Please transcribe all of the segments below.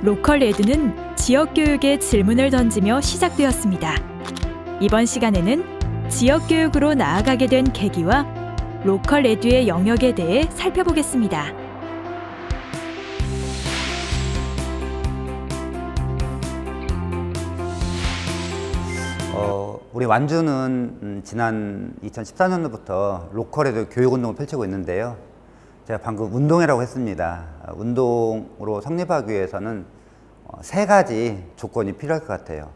로컬 레드는 지역 교육에 질문을 던지며 시작되었습니다. 이번 시간에는 지역 교육으로 나아가게 된 계기와 로컬 레드의 영역에 대해 살펴보겠습니다. 우리 완주는 지난 2014년도부터 로컬에도 교육운동을 펼치고 있는데요. 제가 방금 운동이라고 했습니다. 운동으로 성립하기 위해서는 세 가지 조건이 필요할 것 같아요.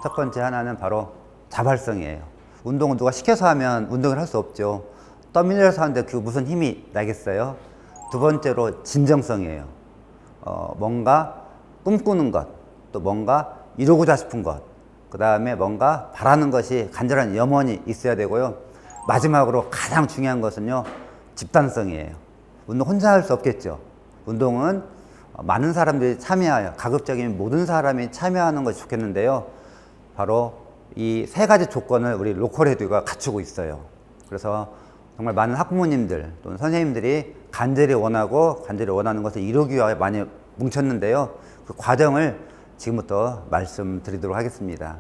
첫 번째 하나는 바로 자발성이에요. 운동은 누가 시켜서 하면 운동을 할 수 없죠. 떠밀려서 하는데 그 무슨 힘이 나겠어요? 두 번째로 진정성이에요. 뭔가 꿈꾸는 것, 또 뭔가 이루고자 싶은 것, 그 다음에 뭔가 바라는 것이 간절한 염원이 있어야 되고요. 마지막으로 가장 중요한 것은요, 집단성이에요. 운동 혼자 할 수 없겠죠. 운동은 많은 사람들이 참여하여 가급적이면 모든 사람이 참여하는 것이 좋겠는데요. 바로 이 세 가지 조건을 우리 로컬에듀가 갖추고 있어요. 그래서 정말 많은 학부모님들 또는 선생님들이 간절히 원하는 것을 이루기 위해 많이 뭉쳤는데요. 그 과정을 지금부터 말씀드리도록 하겠습니다.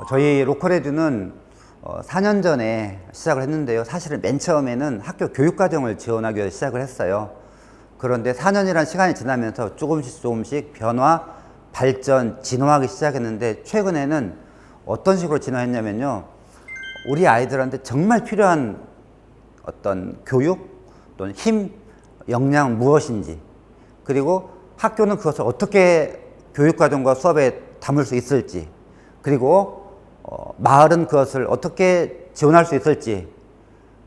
저희 로컬에듀는 4년 전에 시작을 했는데요. 사실은 맨 처음에는 학교 교육과정을 지원하기 위해 시작을 했어요. 그런데 4년이라는 시간이 지나면서 조금씩 변화, 발전, 진화하기 시작했는데, 최근에는 어떤 식으로 진화했냐면요, 우리 아이들한테 정말 필요한 어떤 교육 또는 힘, 역량 무엇인지, 그리고 학교는 그것을 어떻게 교육과정과 수업에 담을 수 있을지, 그리고 마을은 그것을 어떻게 지원할 수 있을지,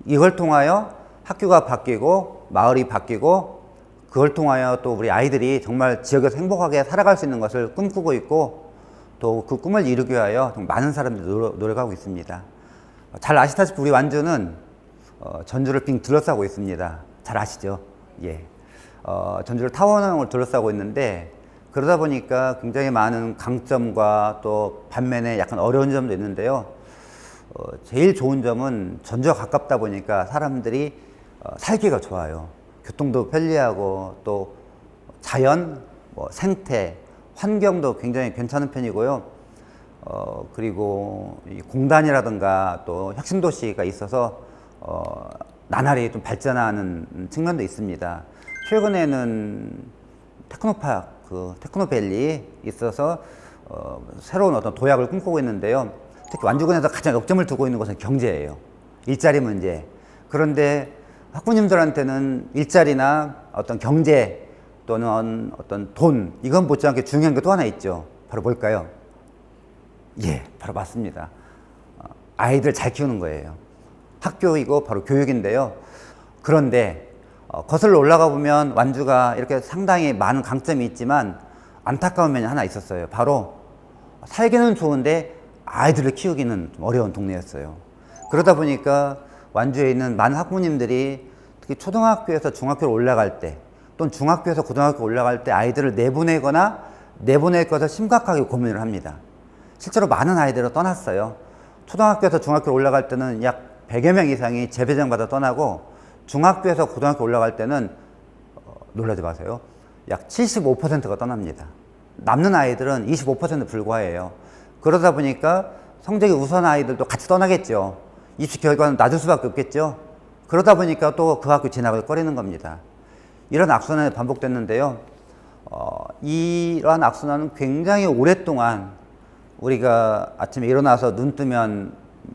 이걸 통하여 학교가 바뀌고 마을이 바뀌고, 그걸 통하여 또 우리 아이들이 정말 지역에서 행복하게 살아갈 수 있는 것을 꿈꾸고 있고, 또 그 꿈을 이루기 위하여 많은 사람들이 노력하고 있습니다. 잘 아시다시피 우리 완주는 전주를 빙 둘러싸고 있습니다. 잘 아시죠? 예. 전주를 타원형으로 둘러싸고 있는데, 그러다 보니까 굉장히 많은 강점과 또 반면에 약간 어려운 점도 있는데요. 제일 좋은 점은 전주가 가깝다 보니까 사람들이 살기가 좋아요. 교통도 편리하고 또 자연, 생태, 환경도 굉장히 괜찮은 편이고요. 그리고 이 공단이라든가 또 혁신도시가 있어서 나날이 좀 발전하는 측면도 있습니다. 최근에는 테크노파크, 테크노밸리 있어서 새로운 어떤 도약을 꿈꾸고 있는데요. 특히 완주군에서 가장 역점을 두고 있는 것은 경제예요. 일자리 문제. 그런데 학부님들한테는 일자리나 어떤 경제 또는 어떤 돈, 이건 못지않게 중요한 게 또 하나 있죠. 바로 뭘까요? 예, 바로 맞습니다. 아이들 잘 키우는 거예요. 학교이고 바로 교육인데요. 그런데 거슬러 올라가 보면 완주가 이렇게 상당히 많은 강점이 있지만 안타까운 면이 하나 있었어요. 바로 살기는 좋은데 아이들을 키우기는 좀 어려운 동네였어요. 그러다 보니까 완주에 있는 많은 학부모님들이 특히 초등학교에서 중학교로 올라갈 때 또는 중학교에서 고등학교 올라갈 때 아이들을 내보내거나 내보낼 것을 심각하게 고민을 합니다. 실제로 많은 아이들을 떠났어요. 초등학교에서 중학교로 올라갈 때는 약 100여 명 이상이 재배정 받아 떠나고, 중학교에서 고등학교 올라갈 때는 놀라지 마세요. 약 75%가 떠납니다. 남는 아이들은 25% 불과해요. 그러다 보니까 성적이 우수한 아이들도 같이 떠나겠죠. 입시 결과는 낮을 수밖에 없겠죠. 그러다 보니까 또 그 학교 진학을 꺼리는 겁니다. 이런 악순환이 반복됐는데요. 이러한 악순환은 굉장히 오랫동안 우리가 아침에 일어나서 눈 뜨면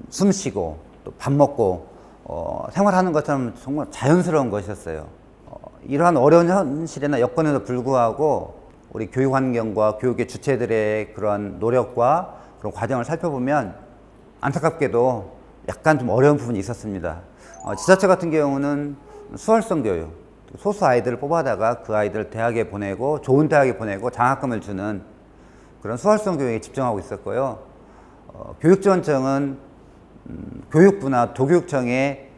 숨 쉬고 또 밥 먹고 생활하는 것처럼 정말 자연스러운 것이었어요. 이러한 어려운 현실이나 여건에도 불구하고 우리 교육 환경과 교육의 주체들의 그런 노력과 그런 과정을 살펴보면 안타깝게도 약간 좀 어려운 부분이 있었습니다. 지자체 같은 경우는 수월성 교육, 소수 아이들을 뽑아다가 그 아이들을 대학에 보내고 좋은 대학에 보내고 장학금을 주는 그런 수월성 교육에 집중하고 있었고요. 교육지원청은 교육부나 도교육청의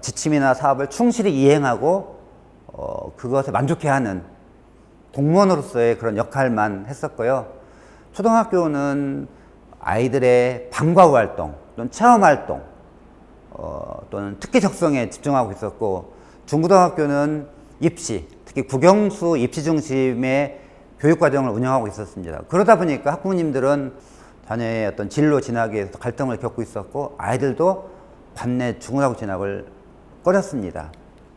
지침이나 사업을 충실히 이행하고 그것에 만족해하는 공무원으로서의 그런 역할만 했었고요. 초등학교는 아이들의 방과 후 활동 또는 체험 활동 또는 특기 적성에 집중하고 있었고, 중고등학교는 입시, 특히 국영수 입시 중심의 교육과정을 운영하고 있었습니다. 그러다 보니까 학부모님들은 자녀의 어떤 진로 진학에 위해서 갈등을 겪고 있었고, 아이들도 반내 중고등학교 진학을 꺼렸습니다.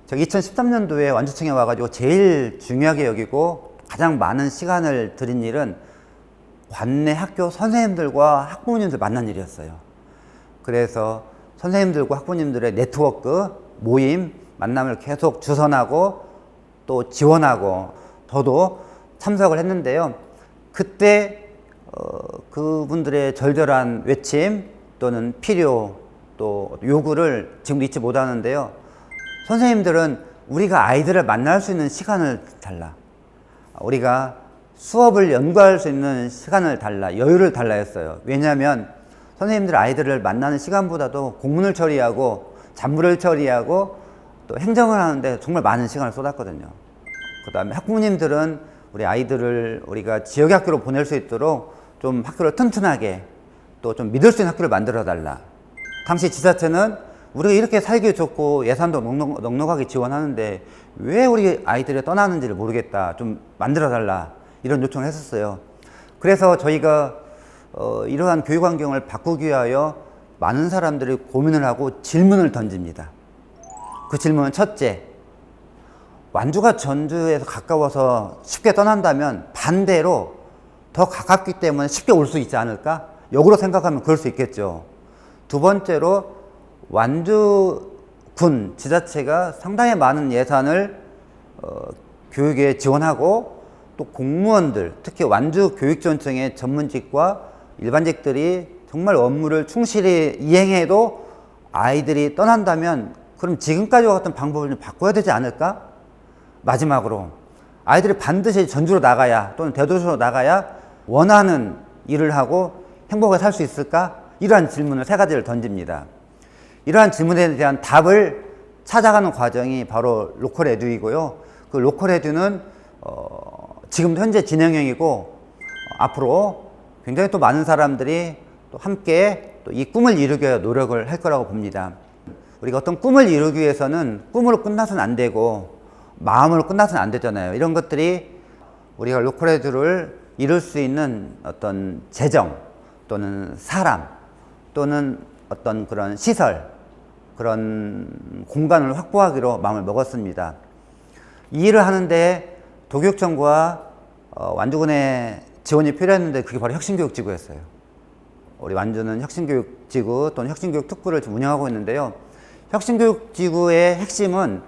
제가 2013년도에 완주청에 와가지고 제일 중요하게 여기고 가장 많은 시간을 들인 일은 관내 학교 선생님들과 학부모님들 만난 일이었어요. 그래서 선생님들과 학부모님들의 네트워크, 모임, 만남을 계속 주선하고 또 지원하고 저도 참석을 했는데요. 그때 그분들의 절절한 외침 또는 필요 또 요구를 지금도 잊지 못하는데요. 선생님들은 우리가 아이들을 만날 수 있는 시간을 달라, 우리가 수업을 연구할 수 있는 시간을 달라, 여유를 달라 했어요. 왜냐하면 선생님들 아이들을 만나는 시간보다도 공문을 처리하고 잡물을 처리하고 또 행정을 하는데 정말 많은 시간을 쏟았거든요. 그 다음에 학부모님들은 우리 아이들을 우리가 지역학교로 보낼 수 있도록 좀 학교를 튼튼하게 또 좀 믿을 수 있는 학교를 만들어 달라. 당시 지자체는 우리가 이렇게 살기 좋고 예산도 넉넉하게 지원하는데 왜 우리 아이들이 떠나는지를 모르겠다, 좀 만들어 달라, 이런 요청을 했었어요. 그래서 저희가 이러한 교육 환경을 바꾸기 위하여 많은 사람들이 고민을 하고 질문을 던집니다. 그 질문은 첫째, 완주가 전주에서 가까워서 쉽게 떠난다면 반대로 더 가깝기 때문에 쉽게 올 수 있지 않을까? 역으로 생각하면 그럴 수 있겠죠. 두 번째로 완주군 지자체가 상당히 많은 예산을 교육에 지원하고 또 공무원들, 특히 완주교육지원청의 전문직과 일반직들이 정말 업무를 충실히 이행해도 아이들이 떠난다면 그럼 지금까지와 같은 방법을 좀 바꿔야 되지 않을까? 마지막으로 아이들이 반드시 전주로 나가야 또는 대도시로 나가야 원하는 일을 하고 행복하게 살 수 있을까? 이러한 질문을 세 가지를 던집니다. 이러한 질문에 대한 답을 찾아가는 과정이 바로 로컬 에듀이고요. 그 로컬 에듀는 지금도 현재 진행형이고 앞으로 굉장히 또 많은 사람들이 또 함께 또 이 꿈을 이루기 위해 노력을 할 거라고 봅니다. 우리가 어떤 꿈을 이루기 위해서는 꿈으로 끝나서는 안 되고 마음으로 끝나서는 안 되잖아요. 이런 것들이 우리가 로컬 에듀를 이룰 수 있는 어떤 재정 또는 사람 또는 어떤 그런 시설, 그런 공간을 확보하기로 마음을 먹었습니다. 이 일을 하는데 도교육청과 완주군의 지원이 필요했는데 그게 바로 혁신교육지구였어요. 우리 완주는 혁신교육지구 또는 혁신교육특구를 좀 운영하고 있는데요. 혁신교육지구의 핵심은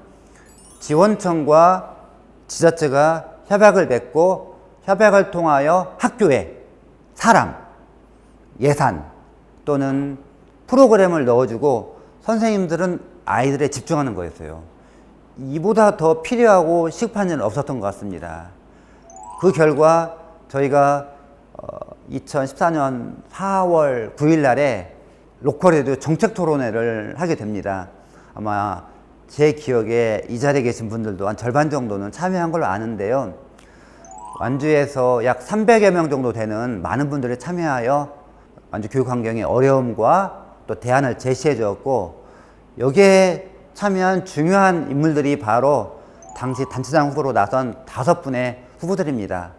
지원청과 지자체가 협약을 맺고 협약을 통하여 학교에 사람, 예산 또는 프로그램을 넣어주고 선생님들은 아이들에 집중하는 거였어요. 이보다 더 필요하고 시급한 일은 없었던 것 같습니다. 그 결과 저희가 2014년 4월 9일 날에 로컬 에듀 정책 토론회를 하게 됩니다. 아마 제 기억에 이 자리에 계신 분들도 한 절반 정도는 참여한 걸로 아는데요. 완주에서 약 300여 명 정도 되는 많은 분들이 참여하여 완주 교육 환경의 어려움과 또 대안을 제시해 주었고, 여기에 참여한 중요한 인물들이 바로 당시 단체장 후보로 나선 5분의 후보들입니다.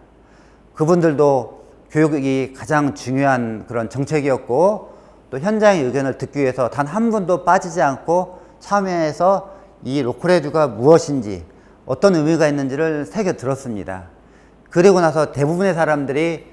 그분들도 교육이 가장 중요한 그런 정책이었고 또 현장의 의견을 듣기 위해서 단 한 분도 빠지지 않고 참여해서 이 로컬 에듀가 무엇인지 어떤 의미가 있는지를 새겨 들었습니다. 그리고 나서 대부분의 사람들이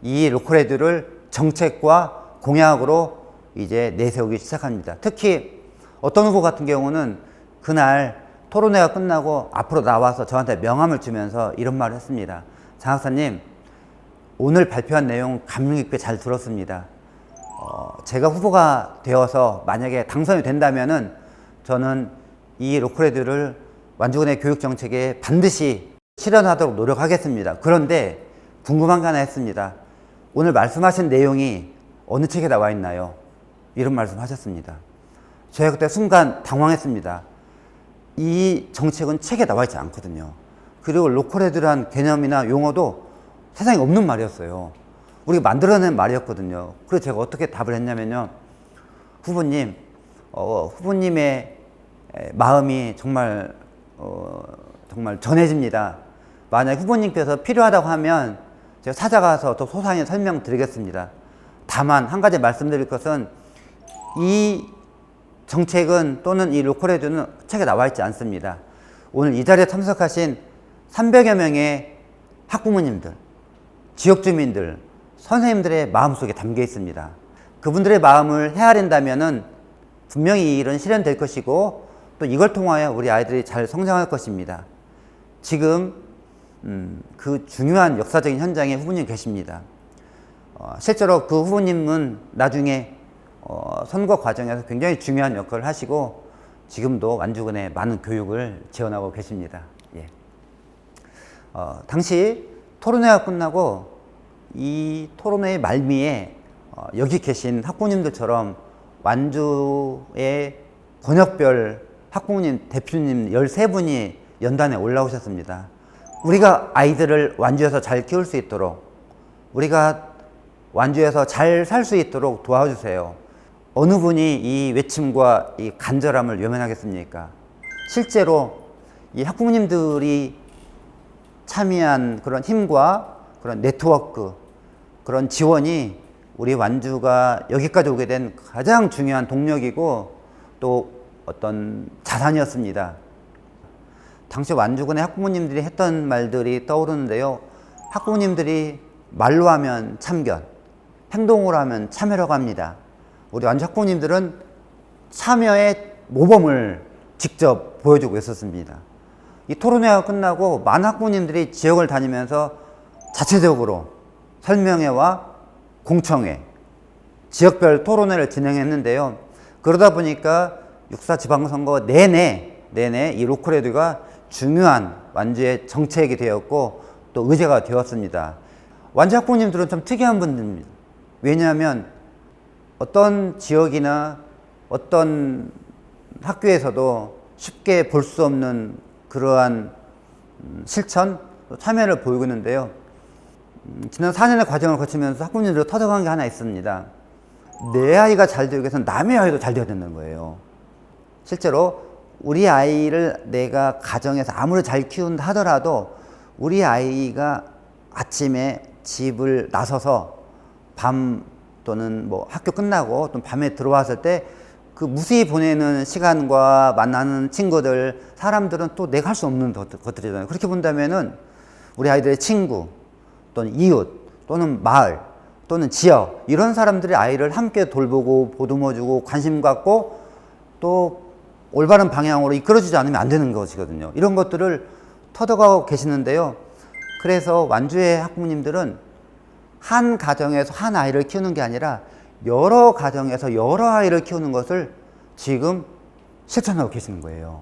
이 로컬 에듀를 정책과 공약으로 이제 내세우기 시작합니다. 특히 어떤 후보 같은 경우는 그날 토론회가 끝나고 앞으로 나와서 저한테 명함을 주면서 이런 말을 했습니다. 장 박사님, 오늘 발표한 내용 감명 깊게 잘 들었습니다. 제가 후보가 되어서 만약에 당선이 된다면은 저는 이 로컬 에듀를 완주군의 교육 정책에 반드시 실현하도록 노력하겠습니다. 그런데 궁금한 게 하나 했습니다. 오늘 말씀하신 내용이 어느 책에 나와 있나요? 이런 말씀하셨습니다. 제가 그때 순간 당황했습니다. 이 정책은 책에 나와 있지 않거든요. 그리고 로컬 에듀라는 개념이나 용어도 세상에 없는 말이었어요. 우리가 만들어낸 말이었거든요. 그래서 제가 어떻게 답을 했냐면요. 후보님, 후보님의 마음이 정말 전해집니다. 만약 후보님께서 필요하다고 하면 제가 찾아가서 더 소상히 설명드리겠습니다. 다만 한 가지 말씀드릴 것은 이 정책은 또는 이 로컬에듀는 책에 나와 있지 않습니다. 오늘 이 자리에 참석하신 300여 명의 학부모님들, 지역 주민들, 선생님들의 마음속에 담겨 있습니다. 그분들의 마음을 헤아린다면은 분명히 이 일은 실현될 것이고 또 이걸 통하여 우리 아이들이 잘 성장할 것입니다. 지금 그 중요한 역사적인 현장에 후보님 계십니다. 실제로 그 후보님은 나중에 선거 과정에서 굉장히 중요한 역할을 하시고 지금도 완주군에 많은 교육을 지원하고 계십니다. 예. 당시 토론회가 끝나고 이 토론회의 말미에 여기 계신 학부모님들처럼 완주의 권역별 학부모님 대표님 13분이 연단에 올라오셨습니다. 우리가 아이들을 완주에서 잘 키울 수 있도록, 우리가 완주에서 잘 살 수 있도록 도와주세요. 어느 분이 이 외침과 이 간절함을 외면하겠습니까? 실제로 이 학부모님들이 참여한 그런 힘과 그런 네트워크, 그런 지원이 우리 완주가 여기까지 오게 된 가장 중요한 동력이고 또 어떤 자산이었습니다. 당시 완주군의 학부모님들이 했던 말들이 떠오르는데요. 학부모님들이 말로 하면 참견, 행동으로 하면 참여라고 합니다. 우리 완주 학부모님들은 참여의 모범을 직접 보여주고 있었습니다. 이 토론회가 끝나고 많은 학부모님들이 지역을 다니면서 자체적으로 설명회와 공청회, 지역별 토론회를 진행했는데요. 그러다 보니까 6.4 지방선거 내내 이 로컬에듀가 중요한 완주의 정책이 되었고 또 의제가 되었습니다. 완주 학부모님들은 좀 특이한 분들입니다. 왜냐하면 어떤 지역이나 어떤 학교에서도 쉽게 볼 수 없는 그러한 실천, 참여를 보이고 있는데요. 지난 4년의 과정을 거치면서 학부모님들이 터득한 게 하나 있습니다. 내 아이가 잘 되기 위해서는 남의 아이도 잘 되어야 된다는 거예요. 실제로 우리 아이를 내가 가정에서 아무리 잘 키운다 하더라도 우리 아이가 아침에 집을 나서서 밤 또는 뭐 학교 끝나고 또 밤에 들어왔을 때 그 무수히 보내는 시간과 만나는 친구들, 사람들은 또 내가 할 수 없는 것들이잖아요. 그렇게 본다면은 우리 아이들의 친구 또는 이웃 또는 마을 또는 지역, 이런 사람들이 아이를 함께 돌보고 보듬어주고 관심 갖고 또 올바른 방향으로 이끌어주지 않으면 안 되는 것이거든요. 이런 것들을 터득하고 계시는데요. 그래서 완주의 학부모님들은 한 가정에서 한 아이를 키우는 게 아니라 여러 가정에서 여러 아이를 키우는 것을 지금 실천하고 계시는 거예요.